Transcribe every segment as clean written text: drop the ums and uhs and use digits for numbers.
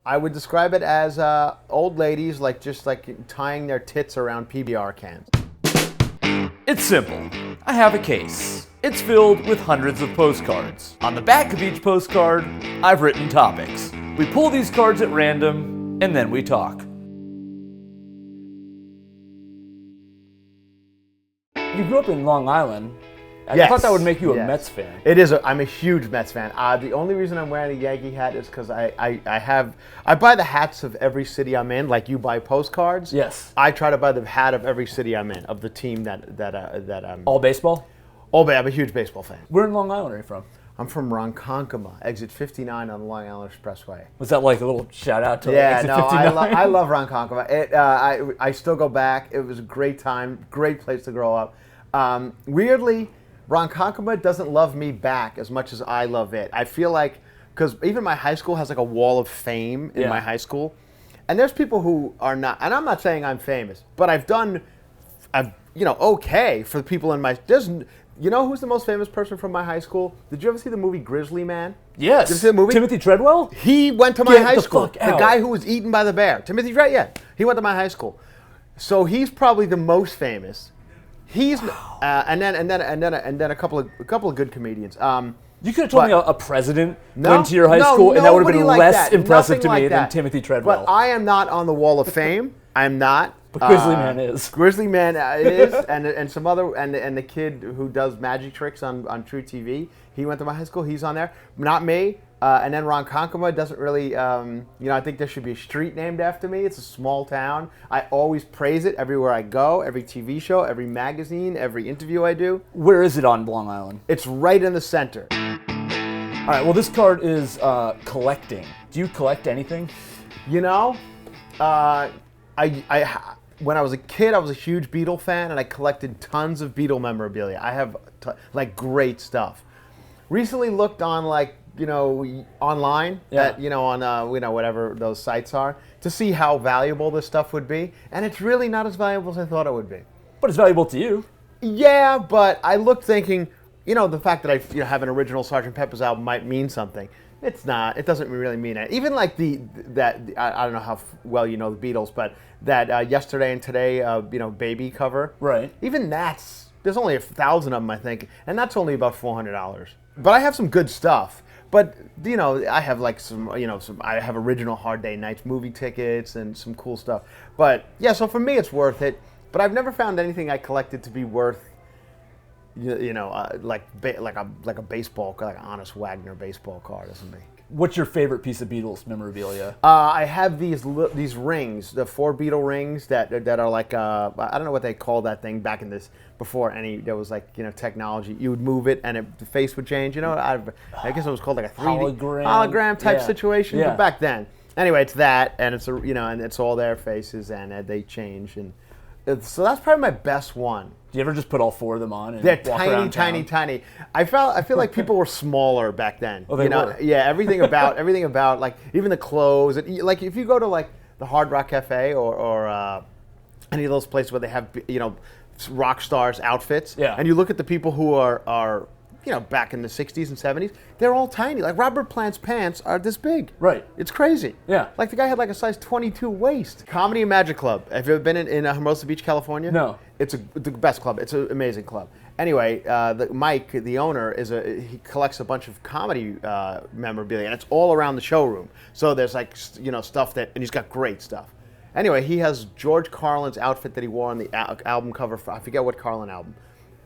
I would describe it as old ladies just tying their tits around PBR cans. It's simple. I have a case. It's filled with hundreds of postcards. On the back of each postcard, I've written topics. We pull these cards at random, and then we talk. You grew up in Long Island. Yes. I thought that would make you a Yes. Mets fan. It is. I'm a huge Mets fan. The only reason I'm wearing a Yankee hat is because I buy the hats of every city I'm in, like you buy postcards. Yes. I try to buy the hat of every city I'm in, of the team that I'm. All baseball? Oh, but I'm a huge baseball fan. Where in Long Island are you from? I'm from Ronkonkoma, exit 59 on the Long Island Expressway. Was that like a little shout out to Yeah, Exit no, 59? I love Ronkonkoma. I still go back. It was a great time, great place to grow up. Weirdly, Ronkonkoma doesn't love me back as much as I love it. I feel like, because even my high school has like a wall of fame in my high school, and there's people who are not, and I'm not saying I'm famous, but I've okay for the people in my, you know who's the most famous person from my high school? Did you ever see the movie Grizzly Man? Yes. Did you see the movie? Timothy Treadwell? He went to my Get high the school. fuck The out. guy who was eaten by the bear. Timothy Treadwell, yeah. He went to my high school. So he's probably the most famous. He's and then a couple of good comedians. You could have told me a president No, went to your high no, school, and that would have nobody been like less that. impressive Nothing to me like than that. Timothy Treadwell. But I am not on the Wall of Fame. I'm not. But Grizzly Man is. Grizzly Man is, and some other, and the kid who does magic tricks on True TV. He went to my high school. He's on there. Not me. And then Ronkonkoma doesn't really, I think there should be a street named after me. It's a small town. I always praise it everywhere I go, every TV show, every magazine, every interview I do. Where is it on Long Island? It's right in the center. All right, well, this card is collecting. Do you collect anything? You know, when I was a kid, I was a huge Beatle fan, and I collected tons of Beatle memorabilia. I have great stuff. Recently looked on online, on whatever those sites are, to see how valuable this stuff would be, and it's really not as valuable as I thought it would be. But it's valuable to you. Yeah, but I looked thinking, the fact that I have an original Sgt. Pepper's album might mean something. It's not. It doesn't really mean it. Even like I don't know how well you know the Beatles, but that Yesterday and Today, Baby cover. Right. Even there's only 1,000 of them, I think, and that's only about $400. But I have some good stuff. But I have I have original Hard Day Nights movie tickets and some cool stuff. But yeah, so for me it's worth it. But I've never found anything I collected to be worth, like a baseball, like an Honest Wagner baseball card or something. What's your favorite piece of Beatles memorabilia? I have these rings, the 4 Beatle rings that are like I don't know what they call that thing back in this before there was technology. You would move it and the face would change. I guess it was called like a 3D hologram type situation. Yeah. But back then, anyway, it's that, and it's and it's all their faces and they change, and so that's probably my best one. Do you ever just put all 4 of them on and They're walk tiny, around tiny, town? tiny. I feel like people were smaller back then. Oh, they were? Yeah, everything about like even the clothes. Like if you go to like the Hard Rock Cafe or any of those places where they have rock stars outfits, Yeah. and you look at the people who are back in the 60s and 70s, they're all tiny. Like Robert Plant's pants are this big. Right. It's crazy. Yeah. Like the guy had like a size 22 waist. Comedy and Magic Club. Have you ever been in Hermosa Beach, California? No. It's the best club. It's an amazing club. Anyway, Mike, the owner, he collects a bunch of comedy memorabilia, and it's all around the showroom. So there's stuff and he's got great stuff. Anyway, he has George Carlin's outfit that he wore on the album cover. I forget what Carlin album,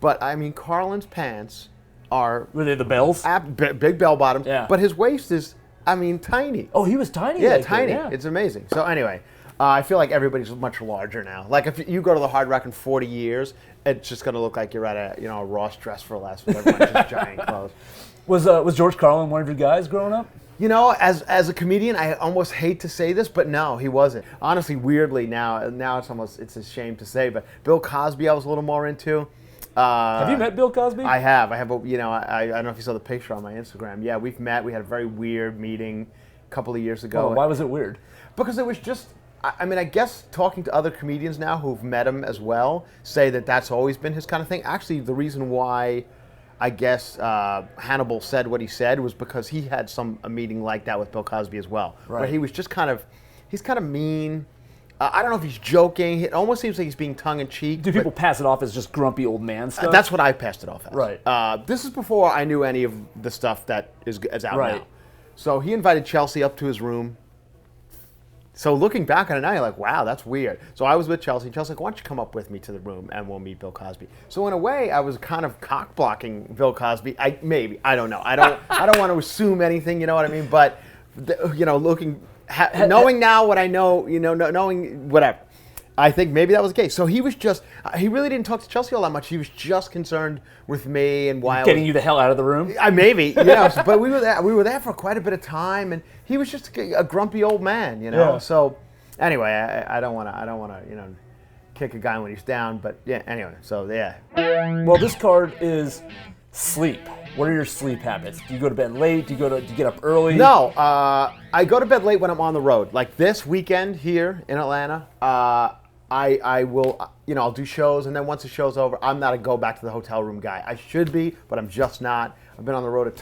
but I mean Carlin's pants are Were they the bells? big bell bottoms. Yeah. But his waist is, tiny. Oh, he was tiny. Yeah, like that, tiny. yeah. It's amazing. So anyway, I feel like everybody's much larger now. Like if you go to the Hard Rock in 40 years, it's just going to look like you're at a Ross Dress for Less with everyone's just giant clothes. Was George Carlin one of your guys growing up? As a comedian, I almost hate to say this, but no, he wasn't. Honestly, weirdly now it's a shame to say, but Bill Cosby I was a little more into. Have you met Bill Cosby? I have. I don't know if you saw the picture on my Instagram. Yeah, we've met. We had a very weird meeting a couple of years ago. Oh, why was it weird? Because it was just, I guess talking to other comedians now who've met him as well say that that's always been his kind of thing. Actually, the reason why I guess Hannibal said what he said was because he had a meeting like that with Bill Cosby as well, where Right. he was just he's kind of mean. I don't know if he's joking. It almost seems like he's being tongue-in-cheek. Do people pass it off as just grumpy old man stuff? That's what I passed it off as. Right. This is before I knew any of the stuff that is out Right. now. So he invited Chelsea up to his room. So looking back on it now, you're like, wow, that's weird. So I was with Chelsea, and Chelsea's like, why don't you come up with me to the room, and we'll meet Bill Cosby. So in a way, I was kind of cock-blocking Bill Cosby. I don't know. I don't want to assume anything, you know what I mean? But, knowing now what I know, knowing whatever, I think maybe that was the case. So he really didn't talk to Chelsea all that much. He was just concerned with me and why Getting you the hell out of the room? maybe, but we were there for quite a bit of time, and he was just a grumpy old man, Yeah. So anyway, I don't want to, kick a guy when he's down, but yeah. Anyway, so yeah. Well, this card is sleep. What are your sleep habits? Do you go to bed late? Do you get up early? No, I go to bed late when I'm on the road. Like this weekend here in Atlanta, I will, I'll do shows, and then once the show's over, I'm not a go back to the hotel room guy. I should be, but I'm just not. I've been on the road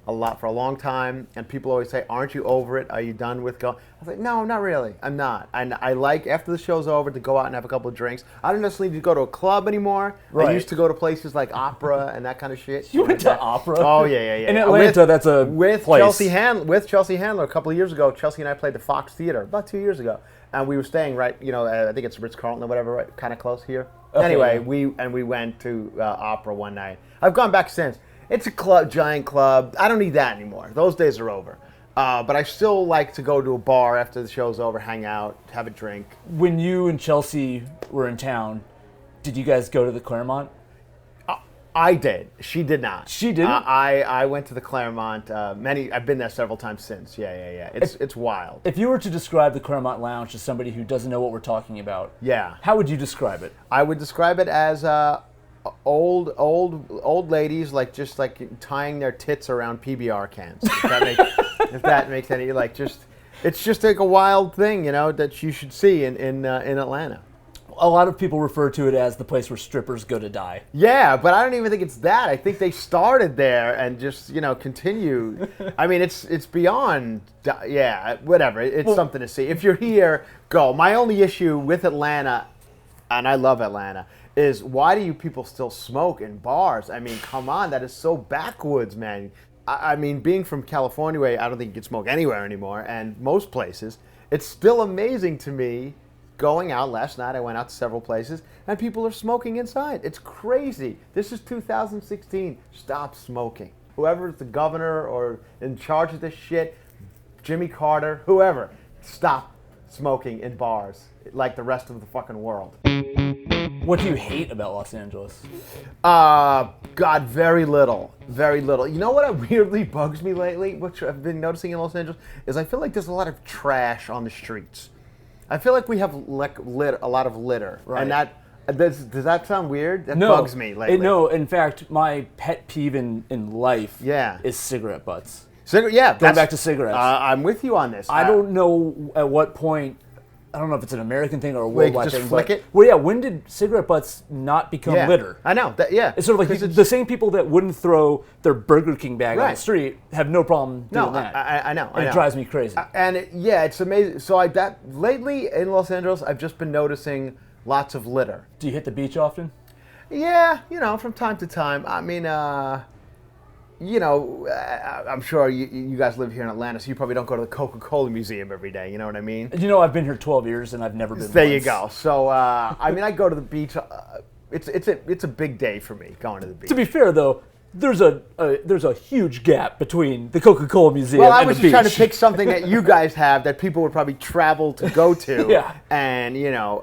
a lot for a long time, and people always say, aren't you over it? Are you done with going? I was like, no, not really. I'm not. I like, after the show's over, to go out and have a couple of drinks. I don't necessarily need to go to a club anymore. Right. I used to go to places like opera and that kind of shit. You went to opera? Oh, yeah. In Atlanta, that's a with place. With Chelsea Handler a couple of years ago. Chelsea and I played the Fox Theater about 2 years ago. And we were staying right, I think it's Ritz-Carlton or whatever, right, kind of close here. Okay, anyway, yeah. we went to opera one night. I've gone back since. It's a giant club. I don't need that anymore. Those days are over. But I still like to go to a bar after the show's over, hang out, have a drink. When you and Chelsea were in town, did you guys go to the Claremont? I did. She did not. She didn't? I went to the Claremont. I've been there several times since. Yeah. It's wild. If you were to describe the Claremont Lounge to somebody who doesn't know what we're talking about, Yeah. how would you describe it? I would describe it as old ladies just tying their tits around PBR cans. If that makes any it's just like a wild thing, that you should see in Atlanta. A lot of people refer to it as the place where strippers go to die. Yeah, but I don't even think it's that. I think they started there and just continue. I mean, it's beyond. Yeah, whatever. It's something to see. If you're here, go. My only issue with Atlanta, and I love Atlanta, is why do you people still smoke in bars? I mean, come on, that is so backwoods, man. I mean, being from California, I don't think you can smoke anywhere anymore, and most places. It's still amazing to me. Going out last night, I went out to several places, and people are smoking inside. It's crazy. This is 2016. Stop smoking. Whoever's the governor or in charge of this shit, Jimmy Carter, whoever, stop smoking in bars like the rest of the fucking world. What do you hate about Los Angeles? God, very little. Very little. You know what weirdly bugs me lately, which I've been noticing in Los Angeles, is I feel like there's a lot of trash on the streets. I feel like we have a lot of litter, Right. and that does that sound weird? That No, bugs me lately. No, in fact, my pet peeve in life is cigarette butts. Going back to cigarettes. I'm with you on this. I don't know at what point. I don't know if it's an American thing or a Where you worldwide just thing. flick but, it? Well, yeah. When did cigarette butts not become litter? I know. It's sort of like the same people that wouldn't throw their Burger King bag on the Right. street have no problem doing that. I know. And it drives me crazy. It's amazing. So lately in Los Angeles, I've just been noticing lots of litter. Do you hit the beach often? Yeah, from time to time. I mean, I'm sure you guys live here in Atlanta, so you probably don't go to the Coca-Cola Museum every day. You know what I mean? I've been here 12 years and I've never been. There once. you go. So, I mean, I go to the beach. It's a big day for me going to the beach. To be fair, though, there's a huge gap between the Coca-Cola Museum Well, I and was the just beach. trying to pick something that you guys have that people would probably travel to go to. Yeah. And you don't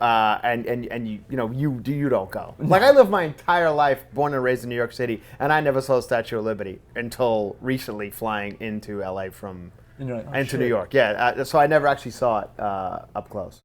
go. Like I lived my entire life, born and raised in New York City, and I never saw the Statue of Liberty until recently, flying into LA from And you're like, oh, into shit. New York. Yeah. So I never actually saw it up close.